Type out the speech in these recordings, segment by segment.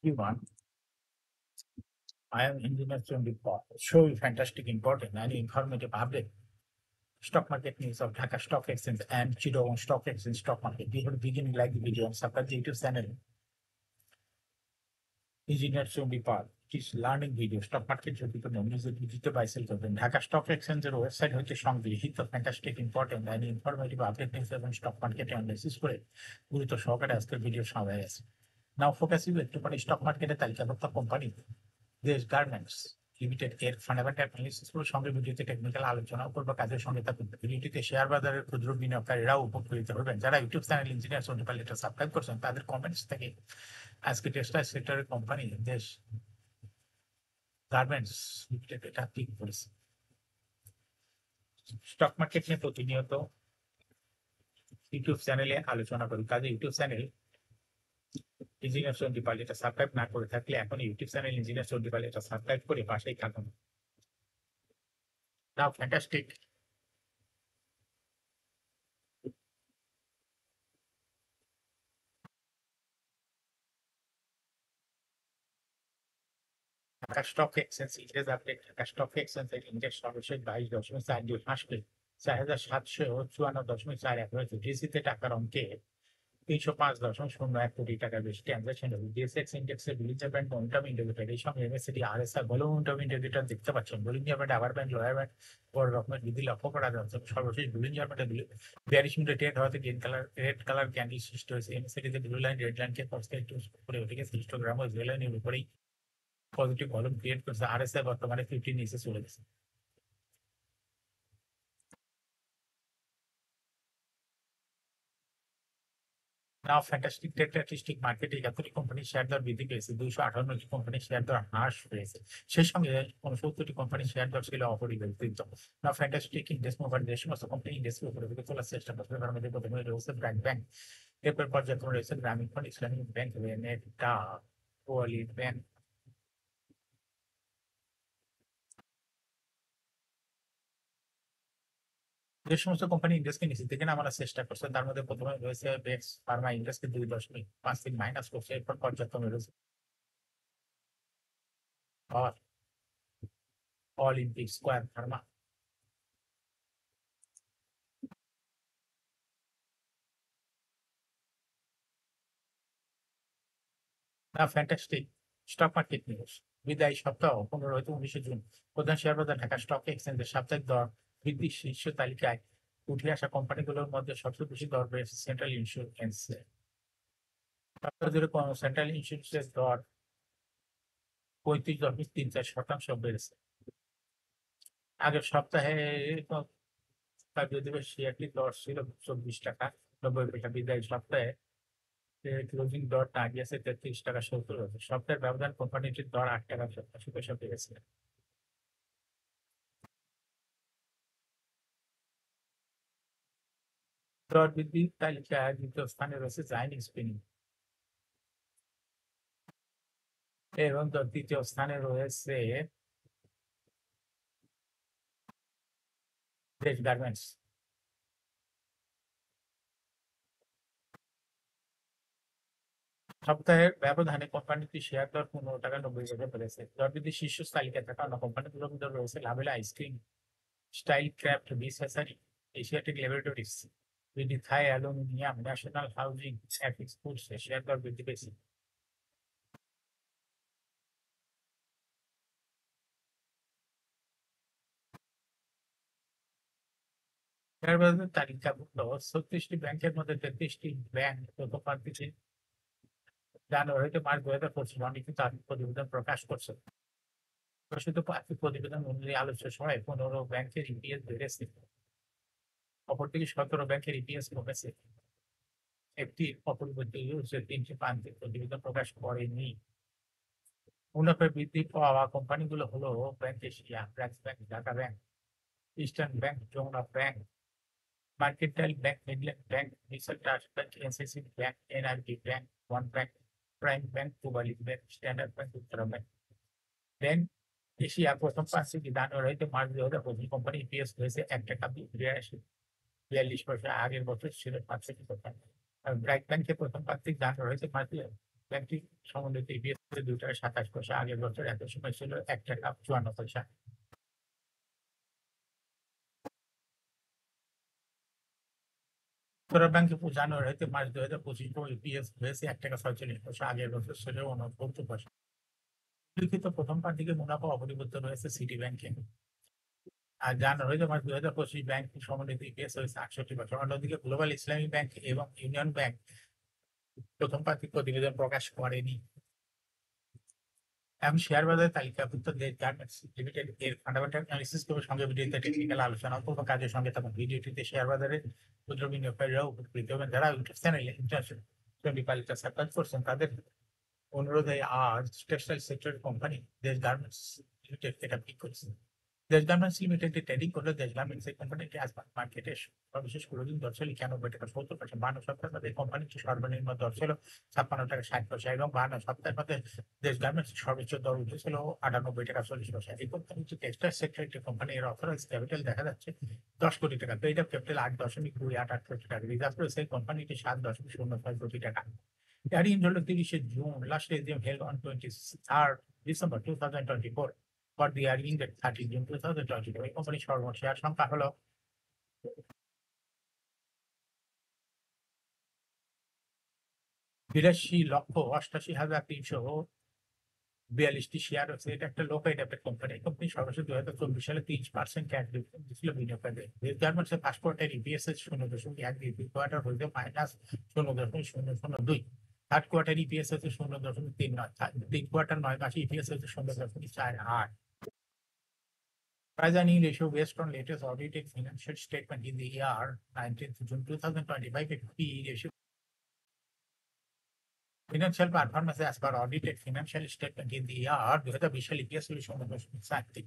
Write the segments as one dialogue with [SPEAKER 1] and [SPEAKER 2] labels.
[SPEAKER 1] Everyone, I am Engineer Chandeep Paul. Show you fantastic, important, and informative update. Stock market news of Dhaka Stock Exchange and Chittagong Stock Exchange stock market. We have beginning like the video and subscribe the YouTube channel. Engineer Chandeep Paul. It is learning video. Stock market যদি কোনো নিউজে দিতে বাইসেল করবেন Dhaka stock এক্সচেঞ্জের website হচ্ছে সংগৃহীত fantastic important and informative update news এবং stock মার্কেটে অ্যানালাইসিস করে গুরুত্ব সহকারে আজকের ভিডিও সামনে আছে। নাও ফোকাস ইউ একটু পরে স্টক মার্কেটে তালিকাভুক্ত কোম্পানি দেশ গার্মেন্টস লিমিটেড এর ফান্ডামেন্টাল অ্যানালিসিস পুরো সঙ্গে ভিডিওতে টেকনিক্যাল আলোচনা করব কাজের সঙ্গে থাকুন। ভিডিওটিতে শেয়ার বাজারের ক্ষুদ্র বিনিয়োগকারীরাও উপকৃত হবেন। যারা ইউটিউব চ্যানেল ইঞ্জিনিয়ার সন্ধিপাল এটা সাবস্ক্রাইব করছেন তাদের কমেন্টস থেকে আজকে টেক্সটাইল সেক্টরের কোম্পানি দেশ গার্মেন্টস লিমিটেড এটা ক্লিক করেছে। স্টক মার্কেট নিয়ে প্রতিনিয়ত ইউটিউব চ্যানেলে আলোচনা করি, কাজে ইউটিউব চ্যানেল ইঞ্জিনিয়ার সন্ধিপাল এটা সাবস্ক্রাইব না করে থাকলে এখন ইউটিউব চ্যানেল ইঞ্জিনিয়ার সন্ধিপাল এটা সাবস্ক্রাইব করে পাশেই থাকুন। Now, fantastic. Dhaka stock exchange index update. Dhaka stock এক্সচেঞ্জের ইন্ডেক্স সর্বশেষ 22.42 হাসলে 4754.41 হয়েছে। ডিএসইতে টাকার অঙ্কে 305.01 কোটি টাকার বেশি ট্রানজাকশন হবে। ডিএসএক্স ইন্ডেক্সের বিলিঞ্জার ব্যান্ড মোমেন্টাম ইন্ডিকেটর, এই সঙ্গে এমএসসিডি আরএসআই বলে মোমেন্টাম ইন্ডিকেটর দেখতে পাচ্ছেন। বিলিঞ্জার ব্যান্ড, আবার ব্যান্ড, লোয়ার ব্যান্ড বড় রকমের বৃদ্ধি লক্ষ্য করা যাচ্ছে। সর্বশেষ বিলিঞ্জার ব্যান্ডে 42 মিনিটে ট্রেড হওয়াতে রেড কালার ক্যান্ডেল সৃষ্টি হয়েছে। এমএসসিডিতে ব্লু লাইন রেড লাইনকে ক্রস করে একটু উপরে উঠে গেছে। হিস্টোগ্রাম ও রেড লাইনের উপরেই পজিটিভ ভলিউম ক্রিয়েট করছে। আরএসআই বর্তমানে 50 নিচে চলে গেছে। Now, fantastic স্ট্যাটিস্টিক মার্কেটে 71টি কোম্পানির শেয়ার দর বৃদ্ধি পেয়েছে, 258টি কোম্পানির শেয়ার দর হ্রাস পেয়েছে। সেই সঙ্গে 69টি কোম্পানির শেয়ার দর ছিল অপরিবর্তিত। Now, fantastic ইন্ডেক্স মুভার যে সমস্ত কোম্পানি ইন্ডেক্সের উপরে দিকে তোলার চেষ্টা করছে তার মধ্যে প্রথমে রয়েছে ব্র্যাক ব্যাংক, এরপর পর্যায়ক্রমে রয়েছে গ্রামীণ ফোন, ইসলামিক ব্যাংক, নেটা, ওয়ালিদ ব্যাংক। যে সমস্ত কোম্পানি ইন্ডেক্সকে নিচে থেকে নামানোর চেষ্টা করছে তার মধ্যে প্রথমে রয়েছে বেক্স ফার্মা, ইন্ডেক্সকে 2.53 মাইনাস করছে, এরপর পর্যায়ক্রমে রয়েছে অলিম্পিক স্কোয়ার ফার্মা। না, ফ্যান্টাস্টিক স্টক মার্কেট নিউজ। বিদায়ী সপ্তাহ 15 19 জুন প্রধান শেয়ার বাজার ঢাকা স্টক এক্সচেঞ্জের সাপ্তাহিক দর বৃদ্ধির শীর্ষ তালিকায় উঠে আসা কোম্পানিগুলোর মধ্যে সবচেয়ে বেশি দর বেড়েছে সেন্ট্রাল ইন্স্যুরেন্স। সপ্তাহ জুড়ে সেন্ট্রাল ইন্স্যুরেন্সের দর 35.34% বেড়েছে। আগের সপ্তাহে শেয়ারটির দর ছিল 24 টাকা 90 পয়সা। বিদায়ী সপ্তাহে ক্লোজিং দর দাঁড়িয়েছে 33 টাকা 70 পয়সা। সপ্তাহের ব্যবধান কোম্পানিটির দর 8 টাকা 87 পয়সা বেড়েছে। দর বৃদ্ধির তালিকায় দ্বিতীয় স্থানে রয়েছে জাইন স্পিনিং এবং তৃতীয় স্থানে রয়েছে দেশ গার্মেন্টস। সপ্তাহের ব্যবধানে কোম্পানিটি শেয়ার দর 15 টাকা 90 পয়সা বেড়েছে। দর বৃদ্ধির শীর্ষ তালিকায় থাকা অন্য কোম্পানিগুলোর মধ্যে রয়েছে লাভেলা আইসক্রিম, স্টাইল ক্রাফট, বিসহাসারি, Asiatic laboratories, BD Thai aluminium, national housing, এফিক্স ফুডস শেয়ার দর বৃদ্ধি পেয়েছে। শেয়ার বাজারের তালিকাভুক্ত 36টি ব্যাংকের মধ্যে 33টি ব্যাংক প্রথম প্রান্তিকে জানুয়ারিতে মার্চ 2025 অনেকে তার প্রতিবেদন প্রকাশ করছে। প্রকাশিত আর্থিক প্রতিবেদন অনুযায়ী আলোচ্য সময় 15 ব্যাংকের ইপিএস বেড়েছে, অপরদিকে 17 ব্যাংকের ইপিএস কমেছে। একটি অপরিবর্তিত 3টি প্রান্তিক প্রতিবেদন প্রকাশ করেনি। মুনাফা বৃদ্ধি পাওয়া কোম্পানিগুলো হলো bank Asia, BRAC bank, Dhaka bank, eastern bank, Jamuna bank, mercantile bank, Midland bank, mission trust bank, NCC bank, NRB bank, one bank, prime bank, Pubali bank, standard bank, Uttara bank. Bank Asia প্রথম 5 থেকে জানুয়ারিতে মার্চ 2025 কোম্পানি ইপিএস হয়েছে 1 টাকা 42 পয়সা। আগের বছর ছিল 5 থেকে। ব্র্যাক ব্যাংকে প্রথম 5 থেকে জানুয়ারি হয়েছে মার্চ ব্যাংকটি সমন্বিত ইপিএস 2 টাকা 27 পয়সা, আগের বছর একই সময় ছিল 1 টাকা 54 পয়সা। উত্তরা ব্যাংকে জানুয়ারি হতে মার্চ 2025 ইপিএস হয়েছে 1 টাকা 46 পয়সা, আগের বছর ছিল 69 পয়সা। লিখিত প্রথম পার্টিকে মুনাফা অপরিবর্তন রয়েছে সিটি ব্যাংকে। আর জানুয়ারি মার্চ 2025 ব্যাংক সমন্বিত ইপিএস হয়েছে 68 পয়সা। অন্যদিকে গ্লোবাল ইসলামী ব্যাংক এবং ইউনিয়ন ব্যাংক প্রথম পার্টি প্রতিবেদন প্রকাশ করেনি। এখন শেয়ার বাজারে তালিকাভুক্ত দেশ গার্মেন্টস লিমিটেড এর ফান্ডামেন্টাল অ্যানালিসিস করে সঙ্গে ভিডিওতে টেকনিক্যাল আলোচনা করব কাজের সঙ্গে তখন ভিডিওটিতে শেয়ার বাজারে ক্ষুদ্র বিনিয়োগকারীরাও উপকৃত হবেন। যারা ইউটিউব চ্যানেলে ইন্টারন্যাশনাল পালিটা সাবস্ক্রাইব করছেন তাদের অনুরোধে আজ টেক্সটাইল সেক্টরের কোম্পানি দেশ গার্মেন্টস লিমিটেড এটা পিক করেছে। দেশ গার্মেন্টস লিমিটেড ট্রেডিং করলে দেশ গার্মেন্টস এই কোম্পানিটি আজ মার্কেটে সর্বশেষ ক্লোজিং দর ছিল 91 টাকা 70 পয়সা। 52 সপ্তাহের মধ্যে এই কোম্পানিটি সর্বনিম্ন দর ছিল 56 টাকা 60 পয়সা এবং 52 সপ্তাহের মধ্যে দেশ গার্মেন্টস সর্বোচ্চ দর উঠেছিল 98 টাকা 40 পয়সা। এই কোম্পানি হচ্ছে টেক্সটাইল সেক্টর একটি কোম্পানি। এর অথরাইজ ক্যাপিটাল দেখা যাচ্ছে 10 কোটি টাকা। পেইড আপ ক্যাপিটাল 8.288 কোটি টাকা। রিজার্ভ রয়েছে এই কোম্পানিটি 7.06 কোটি টাকা। Carrying held 30 June, last AGM held on 23rd December 2024 for the earning date 30 June 2024. এই কোম্পানির সর্বমোট শেয়ার সংখ্যা হলো 82,88,342টি শেয়ার হচ্ছে। এটা একটা লো পেইড অ্যাপের কোম্পানি। এই কোম্পানি সর্বশেষ 2024 সালে 30% ক্যাশ ডিভিডেন্ড দিয়েছিল বিনিয়োগকারীদের। দেশ গার্মেন্টসের ফার্স্ট কোয়ার্টার ইপিএস 0.1, দ্বিতীয় কোয়ার্টার হইতে -0.002, থার্ড কোয়ার্টার ইপিএস হচ্ছে 0.39, তিন কোয়ার্টার 9 মাসে ইপিএস হচ্ছে 0.48। Price earning ratio based on latest audited financial statement in the year 19th June 2025, PE ratio. Financial performance as per audited financial statement in the year 2020 সালে EPS ছিল 0.73,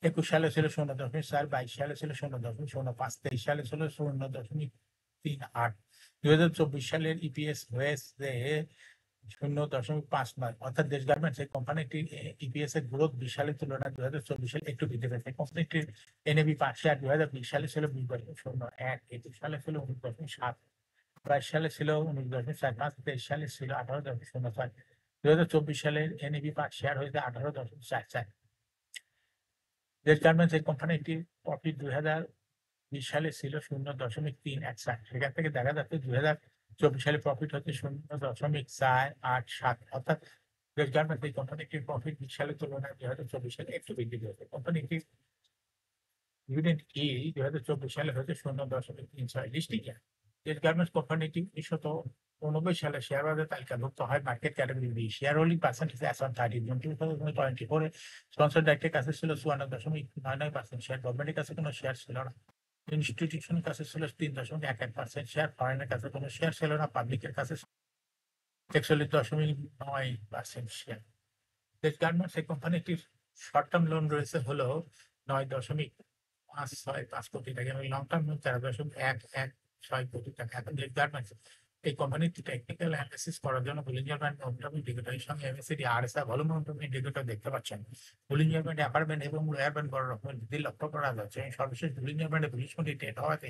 [SPEAKER 1] 21 সালে ছিল 0.4, 22 সালে ছিল 0.05, 23 সালে ছিল 0.38, 2024 সালের ইপিএস হয়েছে 0.59। অর্থাৎ দেশ গার্মেন্টস এই কোম্পানিটির ইপিএস এর গ্রোথ 20 সালের তুলনায় 2024 সালে একটু বৃদ্ধি পেয়েছে। কোম্পানিটির এনএভি পার শেয়ার 2020 সালে ছিল 20.01, 21 সালে ছিল 19.7, 22 সালে ছিল 19.45, 23 সালে ছিল 18.06, 2024 সালের এনএভি পার শেয়ার হয়েছে 18.44। দেশ গার্মেন্টস এই কোম্পানিটির প্রফিট 2020 সালে ছিল 0.31, সেখান থেকে দেখা যাচ্ছে 2024 সালে প্রফিট হচ্ছে 0.487। অর্থাৎ দেশ গার্মেন্টস এই কোম্পানিটির প্রফিট 20 সালের তুলনায় 2024 সালে একটু বৃদ্ধি পেয়েছে। কোম্পানিটির ডিভিডেন্ড ইল্ড 2024 সালে হচ্ছে 0.36। লিস্টিং দেশ গার্মেন্টস কোম্পানিটি 1990 সালে শেয়ার বাজারে তালিকাভুক্ত হয় market category B. Share holding percentage as on 30 June 2024 sponsor ডাইরেক্টের কাছে ছিল 54.99%। শেয়ার গভর্নমেন্টের কাছে কোনো শেয়ার ছিল না। ইনস্টিটিউশনের কাছে ছিল 3.11% শেয়ার। ফরেনের কাছে কোনো শেয়ার ছিল না। পাবলিকের কাছে 41.9% শেয়ার। দেশ গার্মেন্টস এই কোম্পানিটির শর্ট টার্ম লোন রয়েছে হলো 9.565 কোটি টাকা এবং লং টার্ম লোন 4.116 কোটি টাকা। এখন দেশ গার্মেন্টস এই কোম্পানিটি টেকনিক্যাল অ্যানালিসিস করার জন্য বুলিঞ্জার ব্যান্ড মনিটরিং ইন্ডিকেটরের সঙ্গে MACD RSI volume monitoring indicator দেখতে পাচ্ছেন। বুলিঞ্জার ব্যান্ড আপার ব্যান্ড এবং লোয়ার ব্যান্ড বড় রকমের বৃদ্ধি লক্ষ্য করা যাচ্ছে। সর্বশেষ বুলিঞ্জার ব্যান্ডে 20 কোটি ডেট হওয়াতে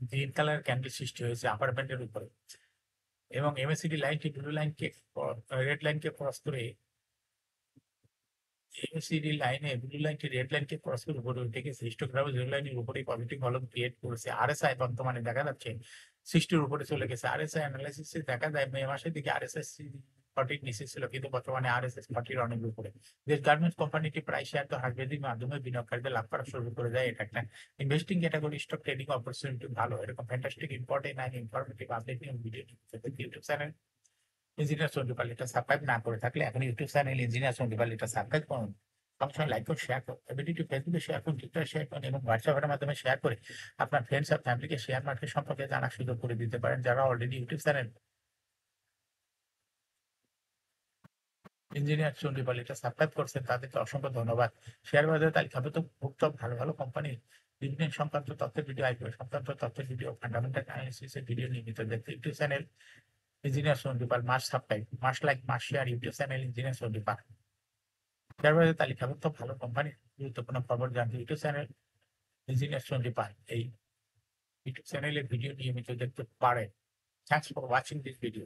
[SPEAKER 1] গ্রিন কালার ক্যান্ডেল সৃষ্টি হয়েছে আপার ব্যান্ডের উপরে এবং এমএসিডি লাইনটি ব্লু লাইনকে রেড লাইনকে ক্রস করে এমএসিডি লাইনে ব্লু লাইনটি রেড লাইনকে ক্রস করে উপরে উঠে গেছে। হিস্টোগ্রাফে রেড লাইনের উপরে পজিটিভ ভলিউম ক্রিয়েট করেছে। আরএসআই বর্তমানে দেখা যাচ্ছে 60-র উপরে চলে গেছে। আরএসআই অ্যানালাইসিসে দেখা যায় মে মাসের দিকে আরএসএস 40-র নিচে ছিল, কিন্তু বর্তমানে আরএসএস 40-র অনেক উপরে। দেশ গার্মেন্টস কোম্পানিটি প্রায় শেয়ার তো হার্ডওয়্যারের মাধ্যমে বিনিয়োগকারীদের লাভ করা শুরু করে দেয়। এটা একটা investing category. Stock trading opportunity ভালো। এরকম fantastic important and informative update নিয়ে ভিডিও ইউটিউব চ্যানেল ইঞ্জিনিয়ার সন্ডিপাল এটা সাবস্ক্রাইব না করে থাকলে এখন ইউটিউব চ্যানেল ইঞ্জিনিয়ার সন্ডিপাল এটা সাবস্ক্রাইব করুন। সবসময় লাইক করুন, শেয়ার করুন, ভিডিওটি ফেসবুকে শেয়ার করুন, টুইটারে শেয়ার করুন এবং হোয়াটসঅ্যাপের মাধ্যমে শেয়ার করে আপনার ফ্রেন্ডস আর ফ্যামিলিকে শেয়ার মার্কেট সম্পর্কে জানার সুযোগ করে দিতে পারেন। যারা অলরেডি ইউটিউব চ্যানেল ইঞ্জিনিয়ার সন্ডিপাল এটা সাবস্ক্রাইব করছেন তাদেরকে অসংখ্য ধন্যবাদ। শেয়ার বাজারে তালিকাভুক্ত ভুক্ত ভালো ভালো কোম্পানির ডিভিডেন্ড সংক্রান্ত তথ্যের ভিডিও, আইপিও সংক্রান্ত তথ্যের ভিডিও, ফান্ডামেন্টাল অ্যানালিসিসের ভিডিও নিয়মিত দেখতে YouTube channel engineer Sandipal must subscribe, must like, must share YouTube channel engineer Sandipal. Share বাজারে তালিকাভুক্ত ভালো কোম্পানির গুরুত্বপূর্ণ খবর জানতে ইউটিউব চ্যানেল ইঞ্জিনিয়ার সন্ডিপাল এই ইউটিউব চ্যানেলের ভিডিও নিয়মিত দেখতে পারেন। Thanks for watching this video.